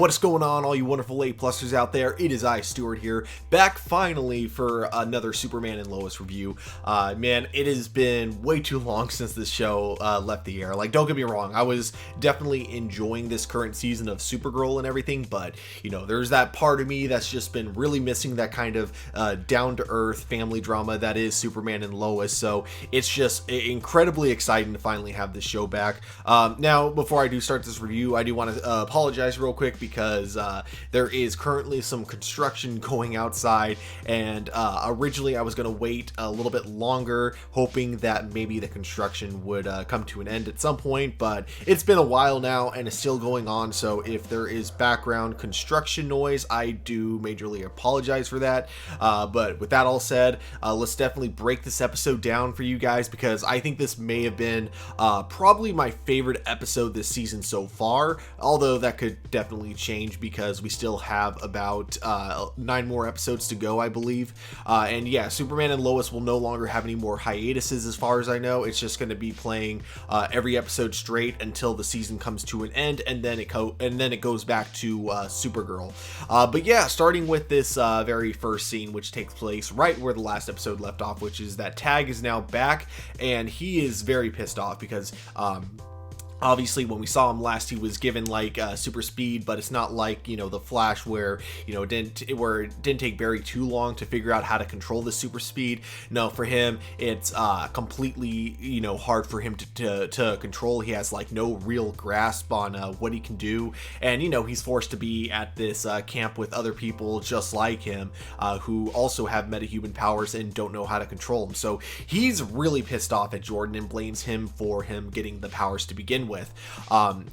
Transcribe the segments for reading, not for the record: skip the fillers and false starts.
What is going on, all you wonderful A-plusers out there? It is I, Stuart, here, back finally for another Superman and Lois review. Man, it has been way too long since this show left the air. Like, don't get me wrong, I was definitely enjoying this current season of Supergirl and everything, but, you know, there's that part of me that's just been really missing that kind of down-to-earth family drama that is Superman and Lois, so it's just incredibly exciting to finally have this show back. Now, before I do start this review, I do want to apologize real quick because there is currently some construction going outside, and originally I was going to wait a little bit longer, hoping that maybe the construction would come to an end at some point, but it's been a while now and it's still going on, so if there is background construction noise, I do majorly apologize for that. But with that all said, let's definitely break this episode down for you guys, because I think this may have been probably my favorite episode this season so far, although that could definitely change because we still have about 9 more episodes to go, I believe. And yeah, Superman and Lois will no longer have any more hiatuses as far as I know. It's just going to be playing every episode straight until the season comes to an end, and then it goes back to Supergirl. But yeah, starting with this very first scene, which takes place right where the last episode left off, which is that Tag is now back, and he is very pissed off because obviously, when we saw him last, he was given like super speed, but it's not like, you know, the Flash where, you know, it didn't take Barry too long to figure out how to control the super speed. No, for him, it's completely, you know, hard for him to control. He has like no real grasp on what he can do, and you know, he's forced to be at this camp with other people just like him who also have metahuman powers and don't know how to control him. So he's really pissed off at Jordan and blames him for him getting the powers to begin with.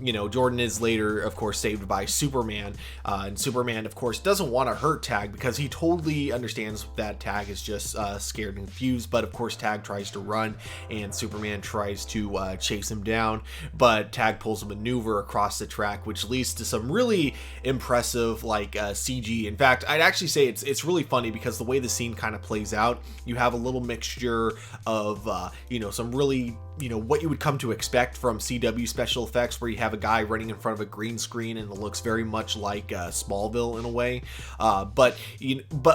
You know, Jordan is later, of course, saved by Superman, and Superman, of course, doesn't want to hurt Tag because he totally understands that Tag is just scared and confused, but of course Tag tries to run and Superman tries to chase him down, but Tag pulls a maneuver across the track, which leads to some really impressive like CG. In fact, I'd actually say it's really funny because the way the scene kind of plays out, you have a little mixture of you know, some really, you know, what you would come to expect from CW special effects, where you have a guy running in front of a green screen and it looks very much like Smallville in a way, but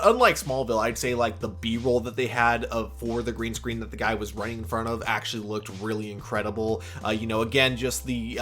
unlike Smallville, I'd say like the B-roll that they had for the green screen that the guy was running in front of actually looked really incredible. You know, again, just the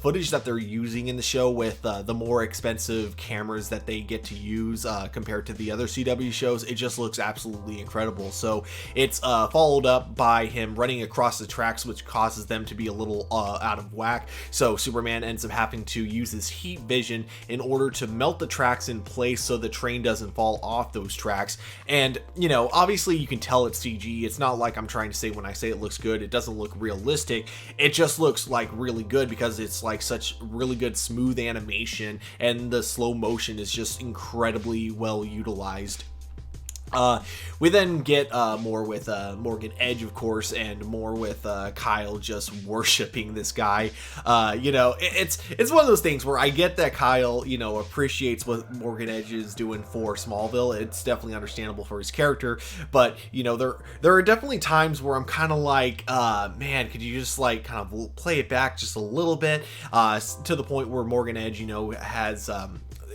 footage that they're using in the show with the more expensive cameras that they get to use compared to the other CW shows, it just looks absolutely incredible. So it's followed up by him running across the tracks, which causes them to be a little out of whack, so Superman ends up having to use his heat vision in order to melt the tracks in place so the train doesn't fall off those tracks. And you know, obviously you can tell it's CG. It's not like I'm trying to say when I say it looks good, it doesn't look realistic. It just looks like really good because it's like such really good smooth animation, and the slow motion is just incredibly well utilized. We then get more with Morgan Edge, of course, and more with Kyle just worshiping this guy. You know, it's one of those things where I get that Kyle, you know, appreciates what Morgan Edge is doing for Smallville. It's definitely understandable for his character, but you know, there are definitely times where I'm kind of like, man, could you just like kind of play it back just a little bit, to the point where Morgan Edge, you know, has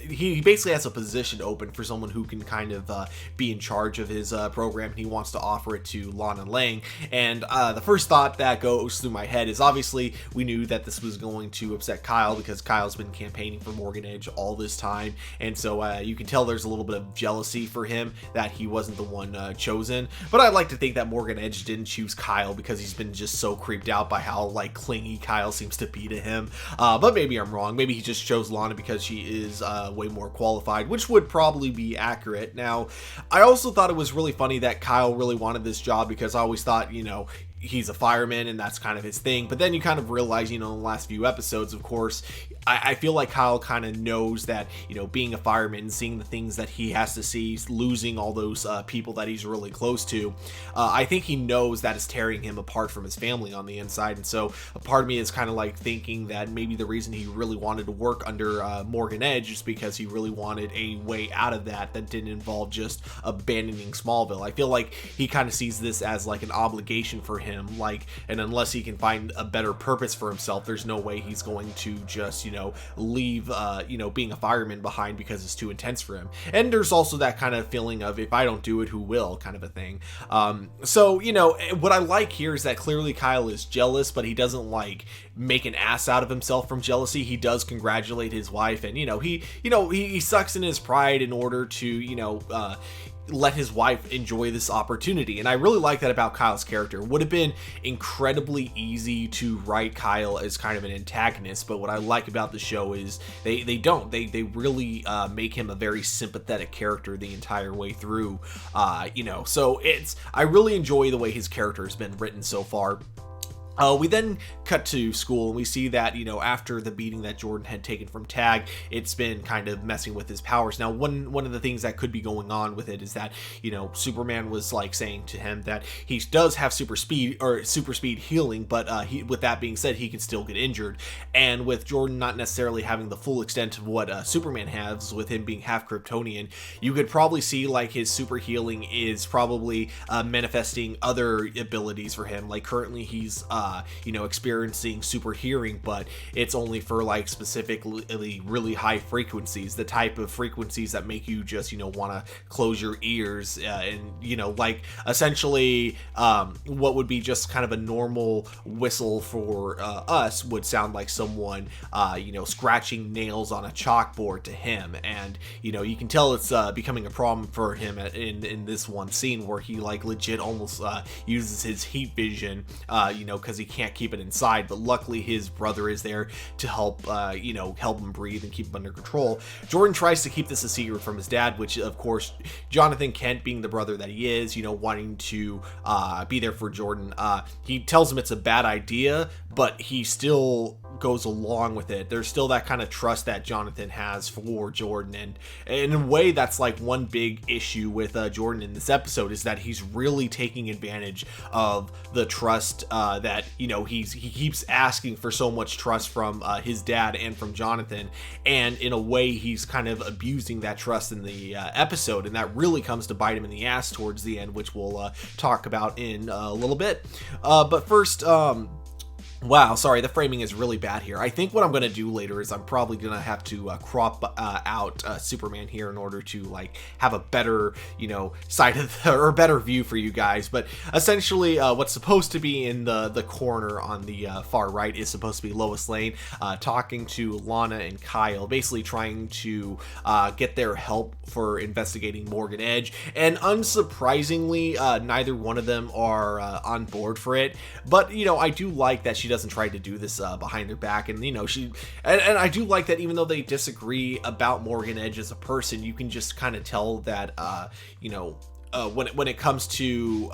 he basically has a position open for someone who can kind of be in charge of his program, and he wants to offer it to Lana Lang. And the first thought that goes through my head is, obviously we knew that this was going to upset Kyle because Kyle's been campaigning for Morgan Edge all this time, and so you can tell there's a little bit of jealousy for him that he wasn't the one chosen. But I'd like to think that Morgan Edge didn't choose Kyle because he's been just so creeped out by how like clingy Kyle seems to be to him. But maybe I'm wrong. Maybe he just chose Lana because she is way more qualified, which would probably be accurate. Now, I also thought it was really funny that Kyle really wanted this job, because I always thought, you know, he's a fireman and that's kind of his thing. But then you kind of realize, you know, in the last few episodes, of course, I feel like Kyle kind of knows that, you know, being a fireman, seeing the things that he has to see, losing all those people that he's really close to, I think he knows that is tearing him apart from his family on the inside. And so a part of me is kind of like thinking that maybe the reason he really wanted to work under Morgan Edge is because he really wanted a way out of that didn't involve just abandoning Smallville. I feel like he kind of sees this as like an obligation for him him, like, and unless he can find a better purpose for himself, there's no way he's going to just, you know, leave, you know, being a fireman behind because it's too intense for him. And there's also that kind of feeling of, if I don't do it, who will, kind of a thing. So, you know, what I like here is that clearly Kyle is jealous, but he doesn't like make an ass out of himself from jealousy. He does congratulate his wife, and, you know, he sucks in his pride in order to, you know, let his wife enjoy this opportunity. And I really like that about Kyle's character. Would have been incredibly easy to write Kyle as kind of an antagonist, but what I like about the show is they really make him a very sympathetic character the entire way through. You know, so I really enjoy the way his character has been written so far. We then cut to school, and we see that, you know, after the beating that Jordan had taken from Tag, it's been kind of messing with his powers. Now, one of the things that could be going on with it is that, you know, Superman was like saying to him that he does have super speed healing, but with that being said, he can still get injured. And with Jordan not necessarily having the full extent of what Superman has, with him being half Kryptonian, you could probably see like his super healing is probably manifesting other abilities for him. Like currently he's you know, experiencing super hearing, but it's only for like specifically really high frequencies, the type of frequencies that make you just, you know, want to close your ears, and, you know, like essentially what would be just kind of a normal whistle for us would sound like someone you know, scratching nails on a chalkboard to him. And, you know, you can tell it's becoming a problem for him in this one scene where he like legit almost uses his heat vision, you know, because he can't keep it inside, but luckily his brother is there to help, you know, help him breathe and keep him under control. Jordan tries to keep this a secret from his dad, which of course Jonathan Kent, being the brother that he is, you know, wanting to be there for Jordan, he tells him it's a bad idea, but he still goes along with it. There's still that kind of trust that Jonathan has for Jordan, and in a way that's like one big issue with Jordan in this episode, is that he's really taking advantage of the trust that, you know, he keeps asking for so much trust from his dad and from Jonathan, and in a way he's kind of abusing that trust in the episode, and that really comes to bite him in the ass towards the end, which we'll talk about in a little bit. But first, wow, sorry, the framing is really bad here. I think what I'm going to do later is I'm probably going to have to crop out Superman here in order to like have a better, you know, side of or better view for you guys. But essentially what's supposed to be in the corner on the far right is supposed to be Lois Lane talking to Lana and Kyle, basically trying to get their help for investigating Morgan Edge. And unsurprisingly, neither one of them are on board for it. But, you know, I do like that she doesn't try to do this behind their back, and, you know, and I do like that even though they disagree about Morgan Edge as a person, you can just kind of tell that you know, when it comes to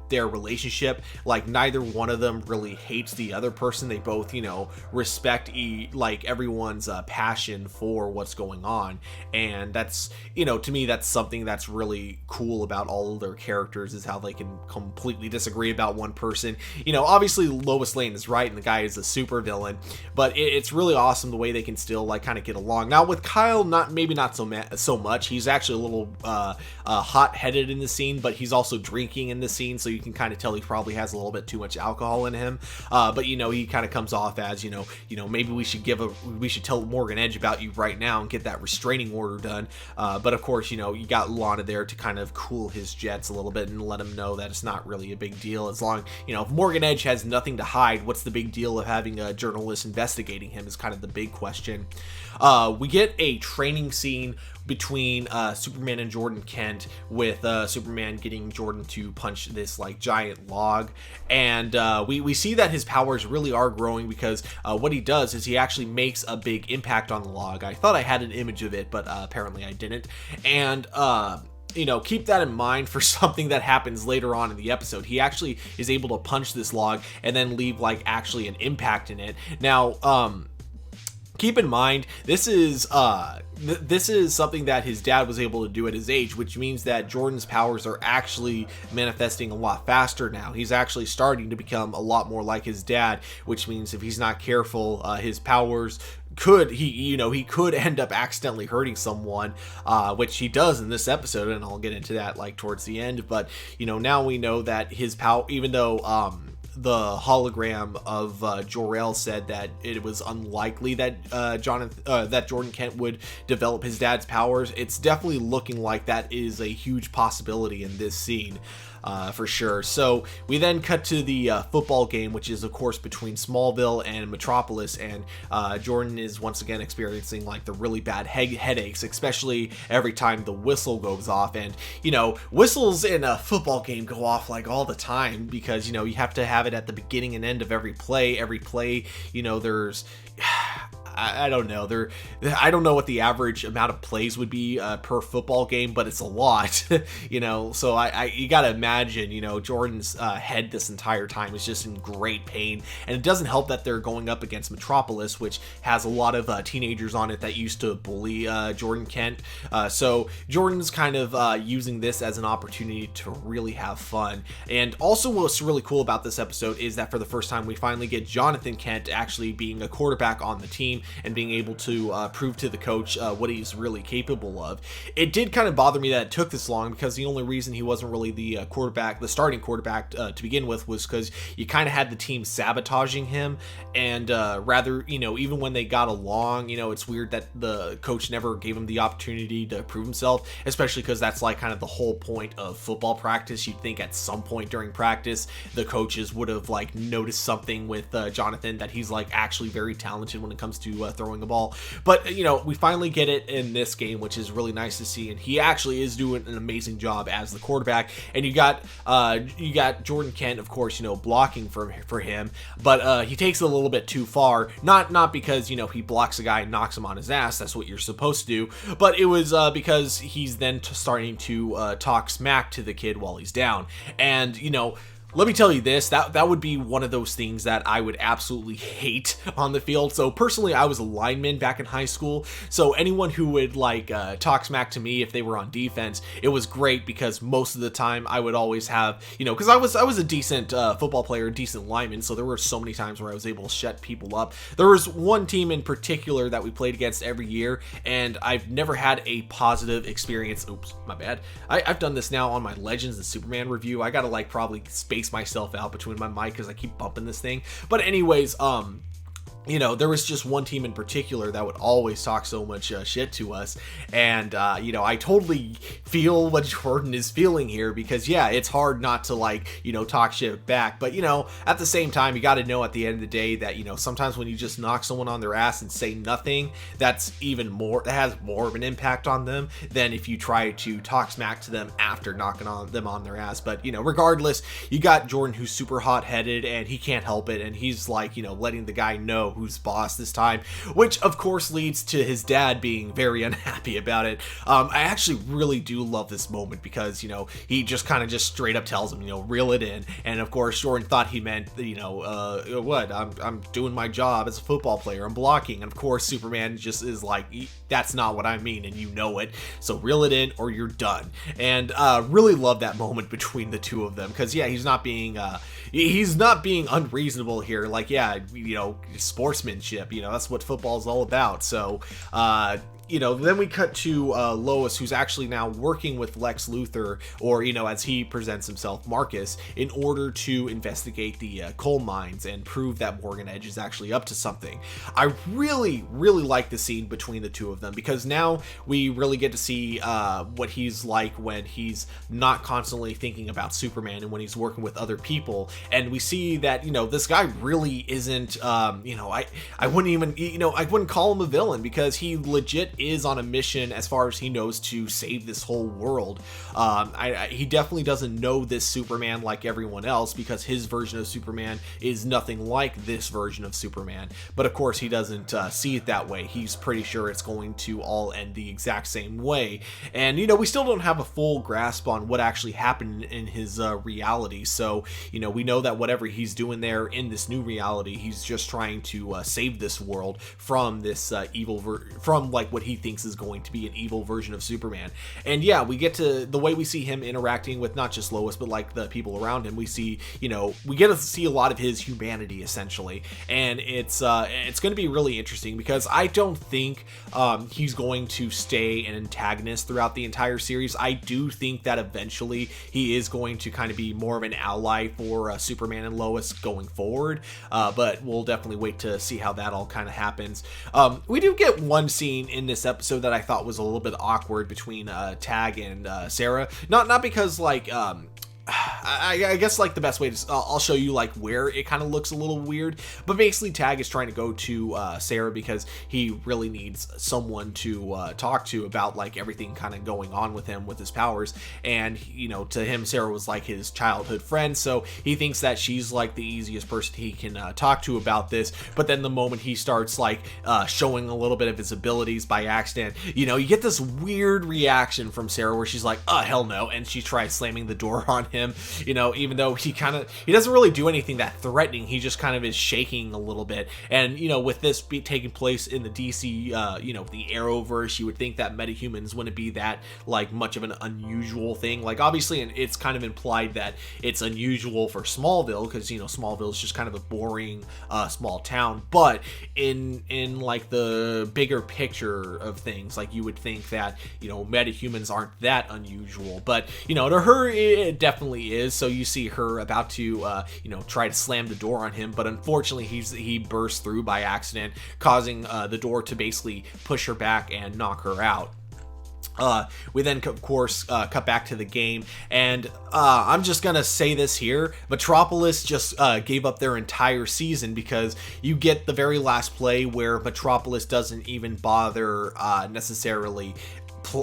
their relationship, like neither one of them really hates the other person. They both, you know, respect like everyone's passion for what's going on, and that's, you know, to me that's something that's really cool about all of their characters, is how they can completely disagree about one person. You know, obviously Lois Lane is right and the guy is a super villain, but it's really awesome the way they can still like kind of get along. Now with Kyle, maybe not so much. He's actually a little hot-headed in the scene, but he's also drinking in the scene, so you can kind of tell he probably has a little bit too much alcohol in him. But, you know, he kind of comes off as, you know, maybe we should tell Morgan Edge about you right now and get that restraining order done. But of course, you know, you got Lana there to kind of cool his jets a little bit and let him know that it's not really a big deal. As long, you know, if Morgan Edge has nothing to hide, what's the big deal of having a journalist investigating him is kind of the big question. We get a training scene between Superman and Jordan Kent, with Superman getting Jordan to punch this like giant log, and we see that his powers really are growing, because what he does is he actually makes a big impact on the log. I thought I had an image of it, but apparently I didn't. And you know, keep that in mind for something that happens later on in the episode. He actually is able to punch this log and then leave like actually an impact in it. Now keep in mind, this is something that his dad was able to do at his age, which means that Jordan's powers are actually manifesting a lot faster now. He's actually starting to become a lot more like his dad, which means if he's not careful, his powers he could end up accidentally hurting someone, which he does in this episode, and I'll get into that like towards the end. But, you know, now we know that his power, even though the hologram of Jor-El said that it was unlikely that that Jordan Kent would develop his dad's powers, it's definitely looking like that is a huge possibility in this scene. For sure. So we then cut to the football game, which is of course between Smallville and Metropolis, and Jordan is once again experiencing like the really bad headaches, especially every time the whistle goes off. And whistles in a football game go off like all the time, because you have to have it at the beginning and end of every play. There's I don't know. I don't know what the average amount of plays would be per football game, but it's a lot, So you gotta imagine, Jordan's head this entire time is just in great pain, and it doesn't help that they're going up against Metropolis, which has a lot of teenagers on it that used to bully Jordan Kent. So Jordan's kind of using this as an opportunity to really have fun. And also, what's really cool about this episode is that for the first time we finally get Jonathan Kent actually being a quarterback on the team and being able to prove to the coach what he's really capable of. It did kind of bother me that it took this long, because the only reason he wasn't really the starting quarterback to begin with, was because you kind of had the team sabotaging him, and rather, even when they got along, it's weird that the coach never gave him the opportunity to prove himself, especially because that's like kind of the whole point of football practice. You'd think at some point during practice the coaches would have like noticed something with Jonathan, that he's like actually very talented when it comes to throwing a ball. But we finally get it in this game, which is really nice to see, and he actually is doing an amazing job as the quarterback. And you got Jordan Kent, of course, blocking for him, but he takes it a little bit too far. Not because he blocks a guy and knocks him on his ass. That's what you're supposed to do. But it was because he's then starting to talk smack to the kid while he's down. And let me tell you this, that would be one of those things that I would absolutely hate on the field. So personally, I was a lineman back in high school, so anyone who would talk smack to me if they were on defense, it was great, because most of the time I would always have, because I was a decent football player, a decent lineman, so there were so many times where I was able to shut people up. There was one team in particular that we played against every year, and I've never had a positive experience. Oops, my bad. I've done this now on my Legends and Superman review. I gotta probably space myself out between my mic because I keep bumping this thing. But anyways, there was just one team in particular that would always talk so much shit to us, and I totally feel what Jordan is feeling here, because yeah, it's hard not to talk shit back, but at the same time, you got to know at the end of the day that sometimes when you just knock someone on their ass and say nothing, that has more of an impact on them than if you try to talk smack to them after knocking them on their ass. But regardless, you got Jordan, who's super hot-headed, and he can't help it, and he's letting the guy know who's boss this time, which of course leads to his dad being very unhappy about it. I actually really do love this moment, because he just kind of just straight up tells him, reel it in. And of course Jordan thought he meant what, I'm doing my job as a football player, I'm blocking. And of course Superman just is like, that's not what I mean, and it, so reel it in or you're done. And really love that moment between the two of them, because yeah, he's not being unreasonable here. Sportsmanship, that's what football is all about. So then we cut to Lois, who's actually now working with Lex Luthor, or as he presents himself, Marcus, in order to investigate the coal mines and prove that Morgan Edge is actually up to something. I really like the scene between the two of them, because now we really get to see what he's like when he's not constantly thinking about Superman and when he's working with other people. And we see that this guy really isn't I wouldn't call him a villain, because he legit is on a mission, as far as he knows, to save this whole world. He definitely doesn't know this Superman like everyone else, because his version of Superman is nothing like this version of Superman. But of course he doesn't see it that way. He's pretty sure it's going to all end the exact same way. And we still don't have a full grasp on what actually happened in his reality. So we know that whatever he's doing there in this new reality, he's just trying to save this world from this evil from what what he thinks is going to be an evil version of Superman. And yeah, we get to the way we see him interacting with not just Lois, but like the people around him. We see, you know, we get to see a lot of his humanity essentially, and it's going to be really interesting because I don't think he's going to stay an antagonist throughout the entire series. I do think that eventually he is going to kind of be more of an ally for Superman and Lois going forward, but we'll definitely wait to see how that all kind of happens. We do get one scene in this episode that I thought was a little bit awkward between Tag and Sarah. Not because like I guess like the best way to I'll show you like where it kind of looks a little weird, but basically Tag is trying to go to Sarah because he really needs someone to talk to about like everything kind of going on with him with his powers. And you know, to him Sarah was like his childhood friend, so he thinks that she's like the easiest person he can talk to about this. But then the moment he starts like showing a little bit of his abilities by accident, you know, you get this weird reaction from Sarah where she's like, hell no, and she tries slamming the door on him, you know, even though he doesn't really do anything that threatening. He just kind of is shaking a little bit. And you know, with this taking place in the DC you know, the Arrowverse, you would think that metahumans wouldn't be that like much of an unusual thing. Like obviously it's kind of implied that it's unusual for Smallville because, you know, Smallville is just kind of a boring small town, but in like the bigger picture of things, like you would think that, you know, metahumans aren't that unusual. But you know, to her it definitely is. So you see her about to you know, try to slam the door on him, but unfortunately he bursts through by accident, causing the door to basically push her back and knock her out. We then of course cut back to the game, and I'm just gonna say this here, Metropolis just gave up their entire season, because you get the very last play where Metropolis doesn't even bother necessarily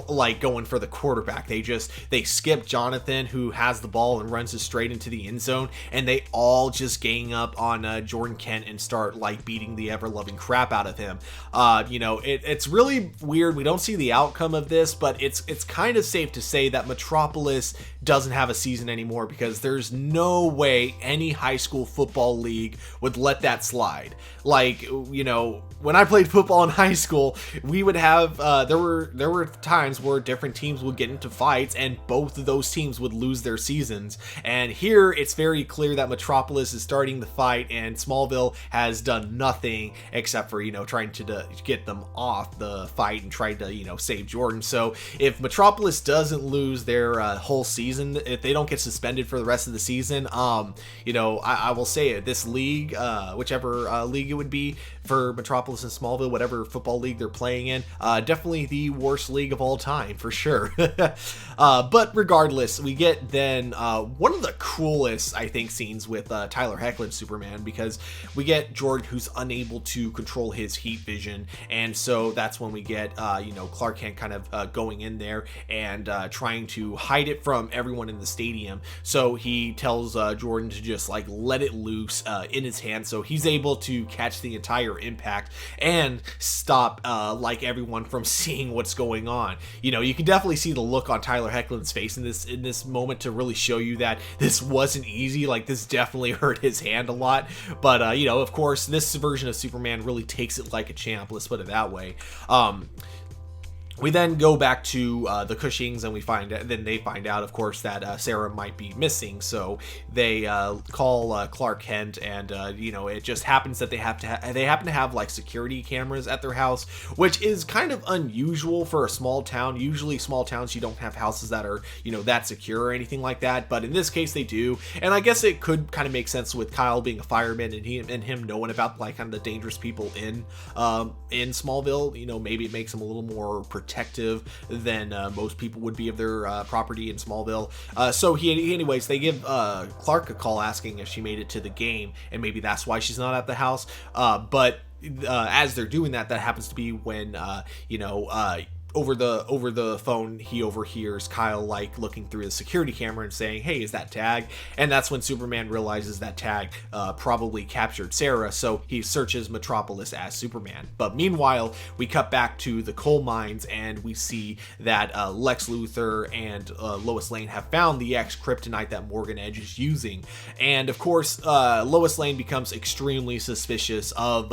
like going for the quarterback. They skip Jonathan, who has the ball and runs it straight into the end zone, and they all just gang up on Jordan Kent and start like beating the ever-loving crap out of him. You know, it's really weird. We don't see the outcome of this, but it's kind of safe to say that Metropolis doesn't have a season anymore, because there's no way any high school football league would let that slide. Like, you know, when I played football in high school, we would have there were times where different teams would get into fights and both of those teams would lose their seasons. And here it's very clear that Metropolis is starting the fight and Smallville has done nothing except for, you know, trying to get them off the fight and try to, you know, save Jordan. So if Metropolis doesn't lose their whole season, if they don't get suspended for the rest of the season, you know, I will say it, this league, whichever league it would be for Metropolis and Smallville, whatever football league they're playing in, definitely the worst league of all time for sure. But regardless, we get then one of the coolest, I think, scenes with Tyler Hoechlin Superman, because we get Jordan, who's unable to control his heat vision, and so that's when we get you know, Clark Kent kind of going in there and trying to hide it from everyone in the stadium. So he tells Jordan to just like let it loose in his hand, so he's able to catch the entire impact and stop like everyone from seeing what's going on. You know, you can definitely see the look on Tyler Hoechlin's face in this moment to really show you that this wasn't easy. Like, this definitely hurt his hand a lot, but you know, of course, this version of Superman really takes it like a champ, let's put it that way. We then go back to the Cushings, and then they find out, of course, that Sarah might be missing. So they call Clark Kent, and you know, it just happens that they happen to have like security cameras at their house, which is kind of unusual for a small town. Usually, small towns, you don't have houses that are, you know, that secure or anything like that. But in this case, they do, and I guess it could kind of make sense with Kyle being a fireman and him knowing about like kind of the dangerous people in Smallville. You know, maybe it makes him a little more protective than most people would be of their property in Smallville. So anyways, they give Clark a call asking if she made it to the game, and maybe that's why she's not at the house. But as they're doing that happens to be when you know, over the phone, he overhears Kyle like looking through the security camera and saying, "Hey, is that Tag?" And that's when Superman realizes that Tag probably captured Sarah, so he searches Metropolis as Superman. But meanwhile, we cut back to the coal mines and we see that Lex Luthor and Lois Lane have found the X-Kryptonite that Morgan Edge is using. And of course, Lois Lane becomes extremely suspicious of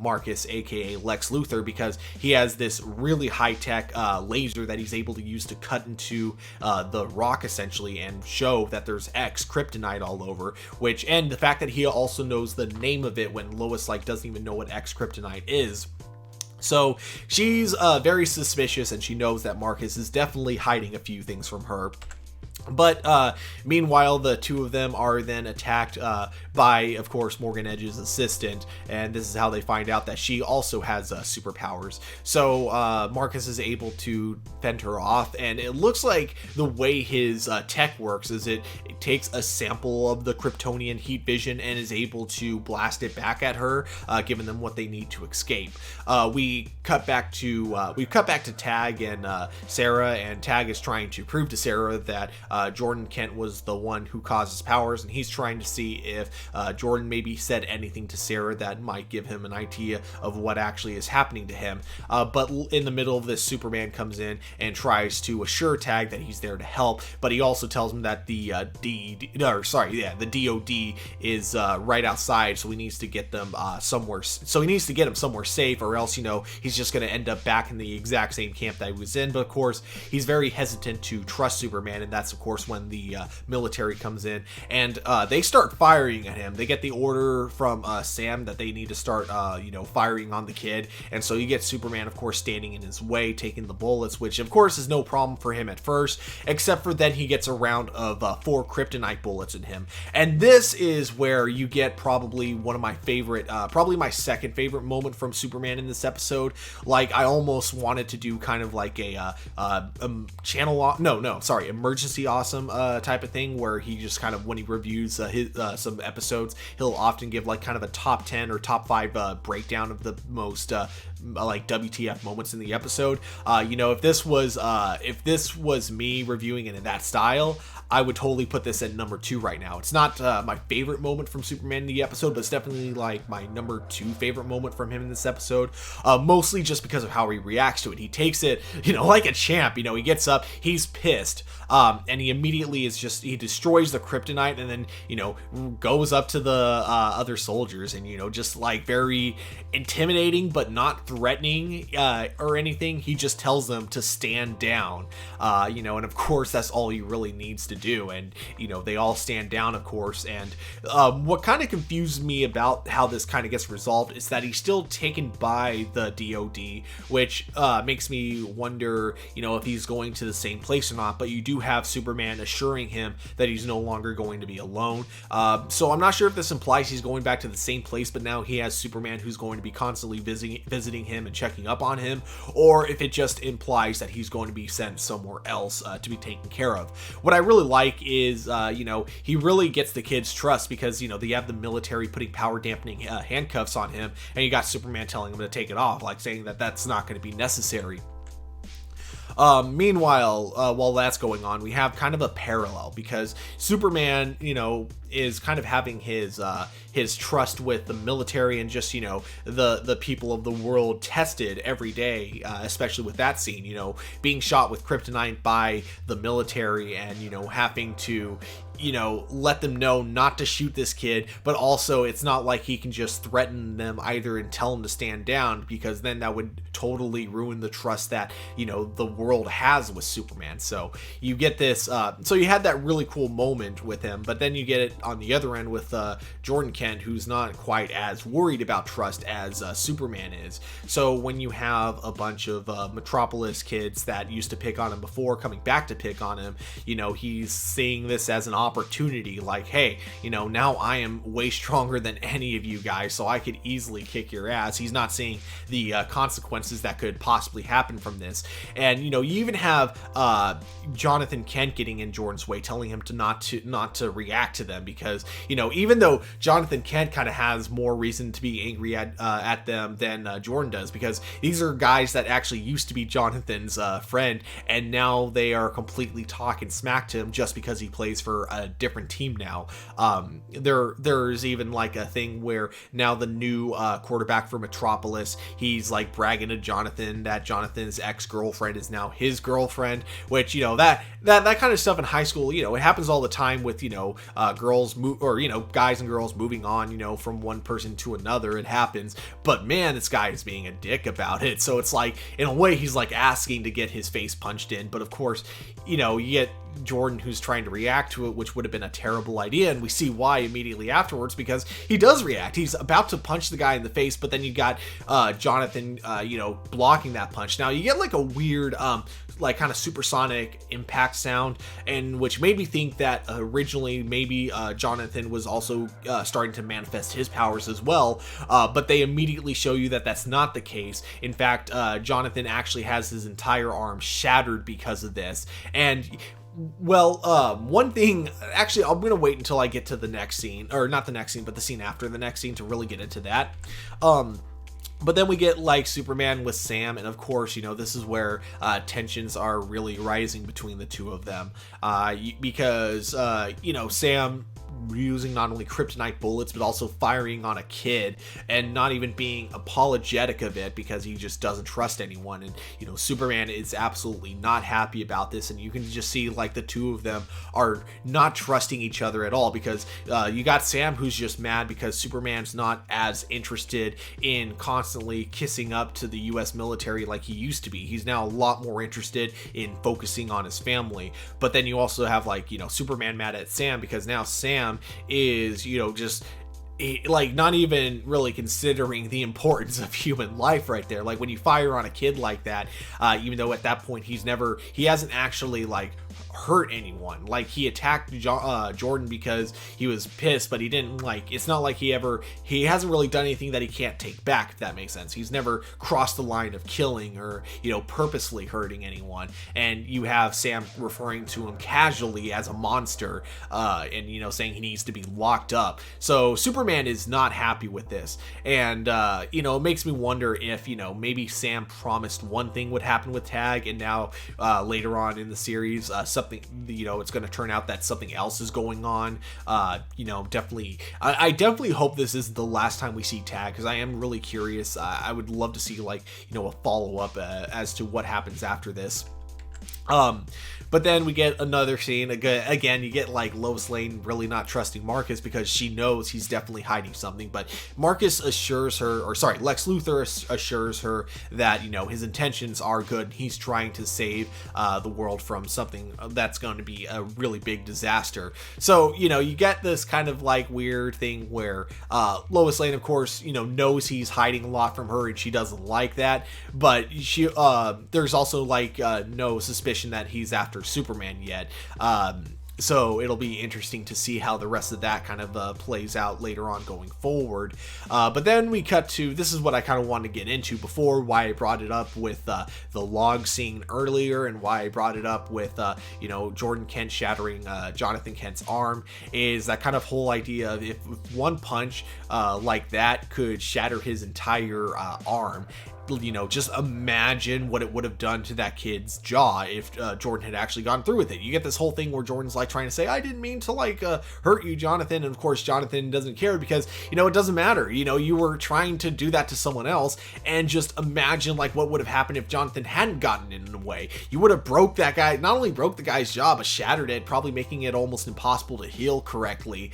Marcus, aka Lex Luthor, because he has this really high-tech laser that he's able to use to cut into the rock essentially and show that there's X-Kryptonite all over, and the fact that he also knows the name of it when Lois doesn't even know what X-Kryptonite is. So she's very suspicious, and she knows that Marcus is definitely hiding a few things from her. But meanwhile, the two of them are then attacked by, of course, Morgan Edge's assistant, and this is how they find out that she also has superpowers. So Marcus is able to fend her off, and it looks like the way his tech works is it takes a sample of the Kryptonian heat vision and is able to blast it back at her, giving them what they need to escape. We cut back to Tag and Sarah, and Tag is trying to prove to Sarah that Jordan Kent was the one who caused his powers, and he's trying to see if Jordan maybe said anything to Sarah that might give him an idea of what actually is happening to him. But in the middle of this, Superman comes in and tries to assure Tag that he's there to help, but he also tells him that the DOD is right outside, so he needs to get them somewhere. So he needs to get him somewhere safe, or else he's just going to end up back in the exact same camp that he was in. But of course, he's very hesitant to trust Superman, and that's of course when the military comes in and they start firing at him. They get the order from Sam that they need to start firing on the kid, and so you get Superman of course standing in his way, taking the bullets, which of course is no problem for him at first, except for then he gets a round of 4 kryptonite bullets in him. And this is where you get probably one of my favorite, probably my second favorite moment from Superman in this episode. I almost wanted to do kind of like a emergency awesome type of thing, where he just kind of, when he reviews his some episodes, he'll often give kind of a top 10 or top 5 breakdown of the most WTF moments in the episode. If this was me reviewing it in that style, I would totally put this at number 2 right now. It's not my favorite moment from Superman in the episode, but it's definitely my number 2 favorite moment from him in this episode, mostly just because of how he reacts to it. He takes it, like a champ. He gets up, he's pissed, and he immediately he destroys the kryptonite, and then, goes up to the other soldiers and, just very intimidating, but not threatening or anything. He just tells them to stand down, and of course that's all he really needs to do. And they all stand down, of course. And what kind of confused me about how this kind of gets resolved is that he's still taken by the DOD, which makes me wonder if he's going to the same place or not. But you do have Superman assuring him that he's no longer going to be alone, so I'm not sure if this implies he's going back to the same place, but now he has Superman who's going to be constantly visiting him and checking up on him, or if it just implies that he's going to be sent somewhere else to be taken care of. What I really like is he really gets the kids' trust, because they have the military putting power dampening handcuffs on him, and you got Superman telling him to take it off, saying that that's not going to be necessary. Meanwhile, while that's going on, we have kind of a parallel, because Superman, is kind of having his trust with the military and just, the people of the world tested every day, especially with that scene, being shot with kryptonite by the military and, having to, let them know not to shoot this kid, but also it's not like he can just threaten them either and tell them to stand down, because then that would totally ruin the trust that, the world has with Superman. So you get this, so you had that really cool moment with him, but then you get it on the other end with Jordan Kent, who's not quite as worried about trust as Superman is. So when you have a bunch of Metropolis kids that used to pick on him before coming back to pick on him, he's seeing this as an opportunity, like, hey, you know, now I am way stronger than any of you guys, so I could easily kick your ass. He's not seeing the consequences that could possibly happen from this. And, you know, you even have Jonathan Kent getting in Jordan's way, telling him to not to react to them, because, you know, even though Jonathan Kent kind of has more reason to be angry at them than Jordan does, because these are guys that actually used to be Jonathan's friend, and now they are completely talking smack to him just because he plays for a different team now. There's even like a thing where now the new quarterback for Metropolis, he's like bragging to Jonathan that Jonathan's ex-girlfriend is now his girlfriend, which, you know, that kind of stuff in high school, you know, it happens all the time with, you know, girls move, or, you know, guys and girls moving on, you know, from one person to another. It happens, but man, this guy is being a dick about it. So it's like, in a way, he's like asking to get his face punched in, but of course, you know, you get Jordan who's trying to react to it, which would have been a terrible idea, and we see why immediately afterwards, because he does react. He's about to punch the guy in the face, but then you got Jonathan you know, blocking that punch. Now you get like a weird like kind of supersonic impact sound, and which made me think that originally maybe Jonathan was also starting to manifest his powers as well, but they immediately show you that that's not the case. In fact, Jonathan actually has his entire arm shattered because of this. And well, one thing, actually, I'm going to wait until I get to the next scene, or not the next scene, but the scene after the next scene to really get into that. But then we get like Superman with Sam, and of course, you know, this is where tensions are really rising between the two of them, because, you know, Sam using not only kryptonite bullets but also firing on a kid and not even being apologetic of it because he just doesn't trust anyone. And, you know, Superman is absolutely not happy about this, and you can just see like the two of them are not trusting each other at all, because you got Sam who's just mad because Superman's not as interested in constantly kissing up to the US military like he used to be. He's now a lot more interested in focusing on his family. But then you also have, like, you know, Superman mad at Sam because now Sam is, you know, just like not even really considering the importance of human life right there. Like when you fire on a kid like that, even though at that point he hasn't actually like hurt anyone. Like he attacked Jordan because he was pissed, but he didn't, like, it's not like he hasn't really done anything that he can't take back, if that makes sense. He's never crossed the line of killing or, you know, purposely hurting anyone. And you have Sam referring to him casually as a monster, and, you know, saying he needs to be locked up. So Superman is not happy with this, and you know, it makes me wonder if, you know, maybe Sam promised one thing would happen with Tag, and now later on in the series, something, you know, it's going to turn out that something else is going on. You know, definitely, I definitely hope this isn't the last time we see Tag, because I am really curious. I would love to see, like, you know, a follow-up as to what happens after this. But then we get another scene. Again, you get like Lois Lane really not trusting Marcus because she knows he's definitely hiding something. But Marcus assures her, or sorry, Lex Luthor assures her that, you know, his intentions are good. He's trying to save the world from something that's going to be a really big disaster. So, you know, you get this kind of like weird thing where Lois Lane, of course, you know, knows he's hiding a lot from her and she doesn't like that. But she there's also like no suspicion that he's after Superman yet. So it'll be interesting to see how the rest of that kind of plays out later on going forward. But then we cut to, this is what I kind of wanted to get into before, why I brought it up with the log scene earlier, and why I brought it up with, you know, Jordan Kent shattering Jonathan Kent's arm, is that kind of whole idea of if one punch like that could shatter his entire arm. You know, just imagine what it would have done to that kid's jaw if Jordan had actually gone through with it. You get this whole thing where Jordan's like trying to say, I didn't mean to like hurt you, Jonathan. And of course, Jonathan doesn't care because, you know, it doesn't matter. You know, you were trying to do that to someone else, and just imagine like what would have happened if Jonathan hadn't gotten in the way. You would have broke that guy, not only broke the guy's jaw, but shattered it, probably making it almost impossible to heal correctly.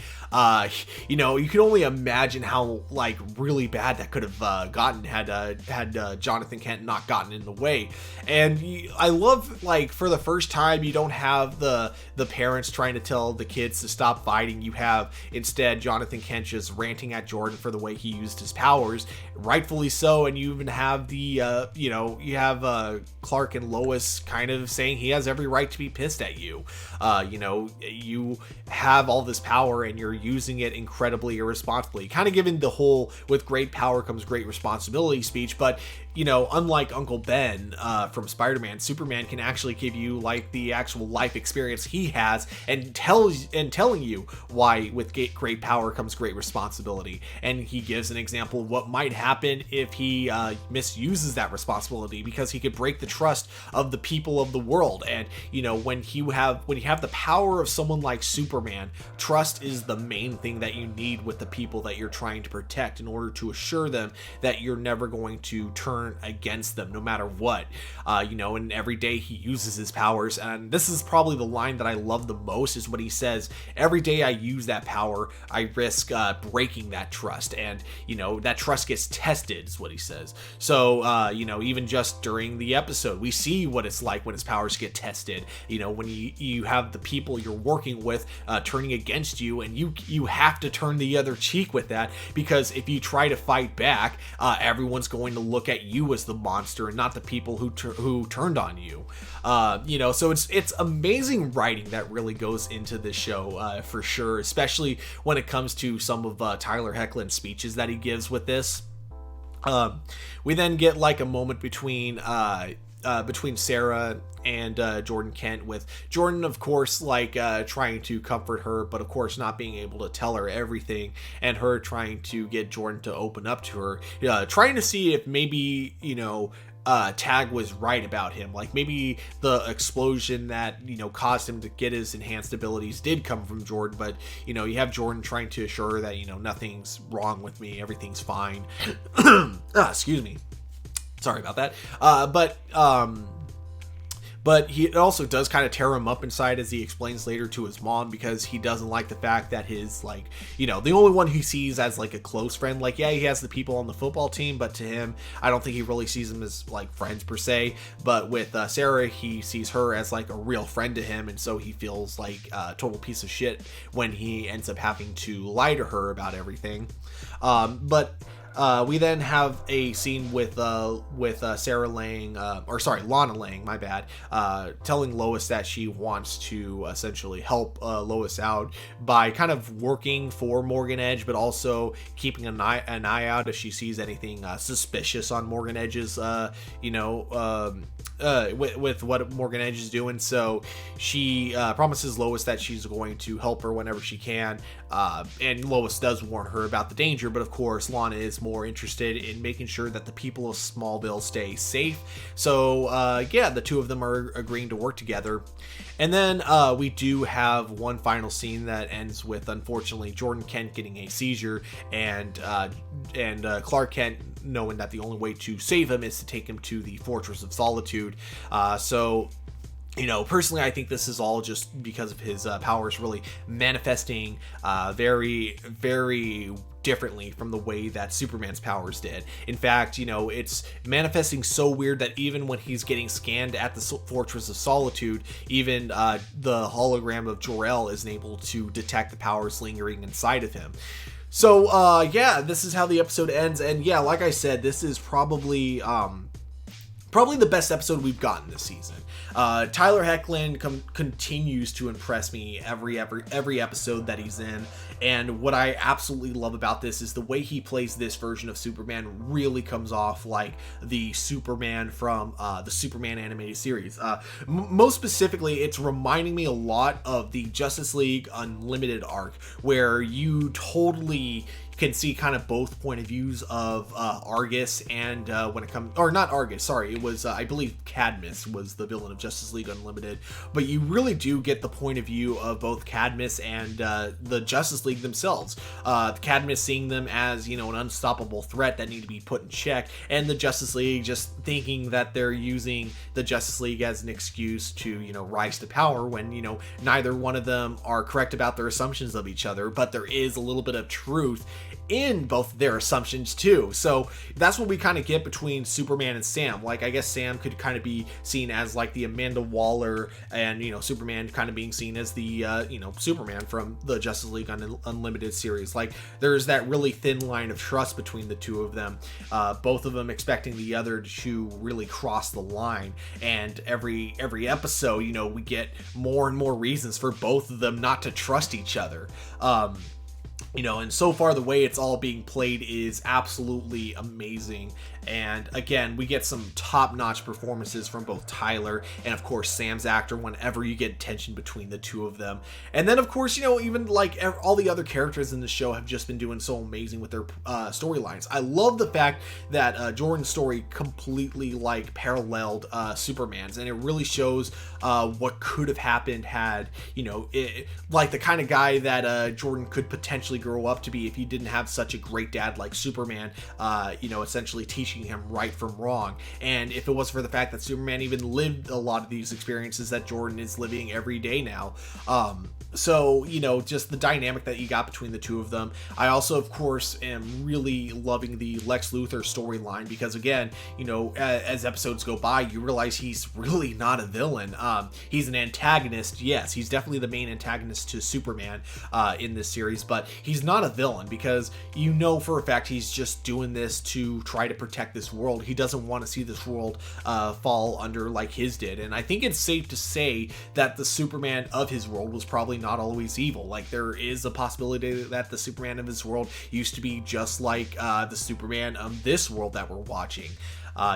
You know, you can only imagine how like really bad that could have gotten had Jonathan Kent not gotten in the way. And I love, like, for the first time, you don't have the parents trying to tell the kids to stop fighting. You have instead Jonathan Kent just ranting at Jordan for the way he used his powers, rightfully so. And you even have the you have Clark and Lois kind of saying he has every right to be pissed at you. You have all this power and you're using it incredibly irresponsibly, kind of giving the whole with great power comes great responsibility speech. But unlike Uncle Ben from Spider-Man, Superman can actually give you like the actual life experience he has and telling you why with great power comes great responsibility. And he gives an example of what might happen if he misuses that responsibility, because he could break the trust of the people of the world. And when you have the power of someone like Superman, trust is the main thing that you need with the people that you're trying to protect in order to assure them that you're never going to turn against them no matter what. And every day he uses his powers, and this is probably the line that I love the most, is what he says: every day I use that power, I risk breaking that trust, and that trust gets tested, is what he says. So even just during the episode, we see what it's like when his powers get tested. When you have the people you're working with turning against you, and you have to turn the other cheek with that, because if you try to fight back, everyone's going to look at you as the monster and not the people who turned on you. So it's amazing writing that really goes into this show for sure, especially when it comes to some of Tyler Hoechlin's speeches that he gives with this. We then get like a moment between Sarah and Jordan Kent, with Jordan, of course, like trying to comfort her, but of course not being able to tell her everything, and her trying to get Jordan to open up to her, trying to see if maybe Tag was right about him. Like maybe the explosion that caused him to get his enhanced abilities did come from Jordan, but you have Jordan trying to assure her that nothing's wrong with me, everything's fine. Excuse me, sorry about that. But it also does kind of tear him up inside, as he explains later to his mom, because he doesn't like the fact that his, the only one he sees as like a close friend, like, yeah, he has the people on the football team, but to him, I don't think he really sees them as like friends per se. But with Sarah, he sees her as like a real friend to him, and so he feels like a total piece of shit when he ends up having to lie to her about everything. We then have a scene with Sarah Lang, Lana Lang, my bad, telling Lois that she wants to essentially help Lois out by kind of working for Morgan Edge, but also keeping an eye out if she sees anything suspicious on Morgan Edge's, with what Morgan Edge is doing. So she promises Lois that she's going to help her whenever she can, and Lois does warn her about the danger, but of course Lana is more interested in making sure that the people of Smallville stay safe. So the two of them are agreeing to work together. And then we do have one final scene that ends with, unfortunately, Jordan Kent getting a seizure, and Clark Kent knowing that the only way to save him is to take him to the Fortress of Solitude. Personally, I think this is all just because of his powers really manifesting very, very differently from the way that Superman's powers did. In fact, it's manifesting so weird that even when he's getting scanned at the Fortress of Solitude, even the hologram of Jor-El isn't able to detect the powers lingering inside of him. So, this is how the episode ends. And yeah, like I said, this is probably the best episode we've gotten this season. Tyler Hoechlin continues to impress me every episode that he's in, and what I absolutely love about this is the way he plays this version of Superman really comes off like the Superman from the Superman animated series. Most specifically, it's reminding me a lot of the Justice League Unlimited arc, where you totally can see kind of both point of views of Argus, and when it comes, or not Argus, sorry, it was I believe Cadmus was the villain of Justice League Unlimited, but you really do get the point of view of both Cadmus and the Justice League themselves. Cadmus seeing them as an unstoppable threat that need to be put in check, and the Justice League just thinking that they're using the Justice League as an excuse to rise to power, when neither one of them are correct about their assumptions of each other, but there is a little bit of truth in both their assumptions too. So that's what we kind of get between Superman and Sam. Like, I guess Sam could kind of be seen as like the Amanda Waller, and, you know, Superman kind of being seen as the, you know, Superman from the Justice League Unlimited series. Like, there's that really thin line of trust between the two of them, both of them expecting the other to really cross the line. And every episode, you know, we get more and more reasons for both of them not to trust each other. You know, and so far the way it's all being played is absolutely amazing. And again, we get some top-notch performances from both Tyler and, of course, Sam's actor whenever you get tension between the two of them. And then, of course, you know, even like all the other characters in the show have just been doing so amazing with their storylines. I love the fact that Jordan's story completely like paralleled Superman's, and it really shows what could have happened had, you know, like the kind of guy that Jordan could potentially grow up to be if he didn't have such a great dad like Superman, you know, essentially teaching him right from wrong. And if it wasn't for the fact that Superman even lived a lot of these experiences that Jordan is living every day now. So, you know, just the dynamic that you got between the two of them. I also, of course, am really loving the Lex Luthor storyline because, again, you know, as episodes go by, you realize he's really not a villain. He's an antagonist. Yes, he's definitely the main antagonist to Superman in this series, but he's not a villain because you know for a fact he's just doing this to try to protect this world. He doesn't want to see this world fall under like his did. And I think it's safe to say that the Superman of his world was probably not always evil. Like, there is a possibility that the Superman of his world used to be just like the Superman of this world that we're watching.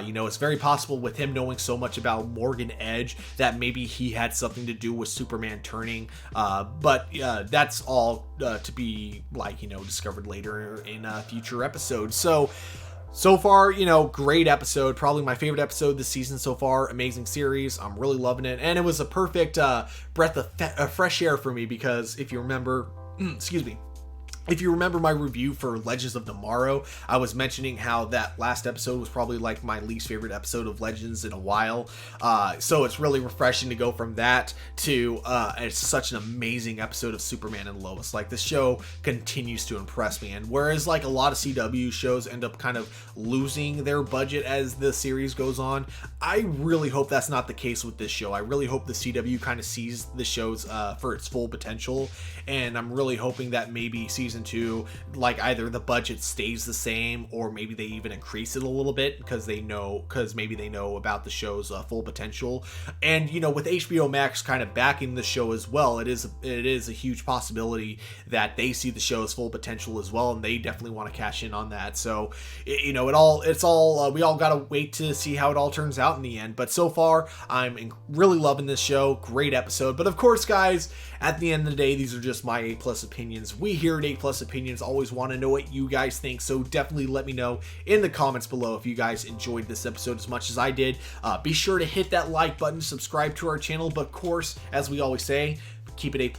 You know, it's very possible with him knowing so much about Morgan Edge that maybe he had something to do with Superman turning, but that's all to be, like, you know, discovered later in future episodes. So far, you know, great episode. Probably my favorite episode this season so far. Amazing series. I'm really loving it. And it was a perfect breath of fresh air for me because if you remember, excuse me, if you remember my review for Legends of Tomorrow, I was mentioning how that last episode was probably like my least favorite episode of Legends in a while. So it's really refreshing to go from that to it's such an amazing episode of Superman and Lois. Like, the show continues to impress me. And whereas like a lot of CW shows end up kind of losing their budget as the series goes on, I really hope that's not the case with this show. I really hope the CW kind of sees the shows for its full potential. And I'm really hoping that maybe season 2, like, either the budget stays the same or maybe they even increase it a little bit because maybe they know about the show's full potential. And, you know, with HBO Max kind of backing the show as well, it is a huge possibility that they see the show's full potential as well, and they definitely want to cash in on that. So, you know, we all gotta wait to see how it all turns out in the end. But so far, I'm really loving this show. Great episode. But of course, guys, at the end of the day, these are just my A+ opinions. We here at A+ Opinions always want to know what you guys think, so definitely let me know in the comments below if you guys enjoyed this episode as much as I did. Be sure to hit that like button, subscribe to our channel, but of course, as we always say, keep it A+.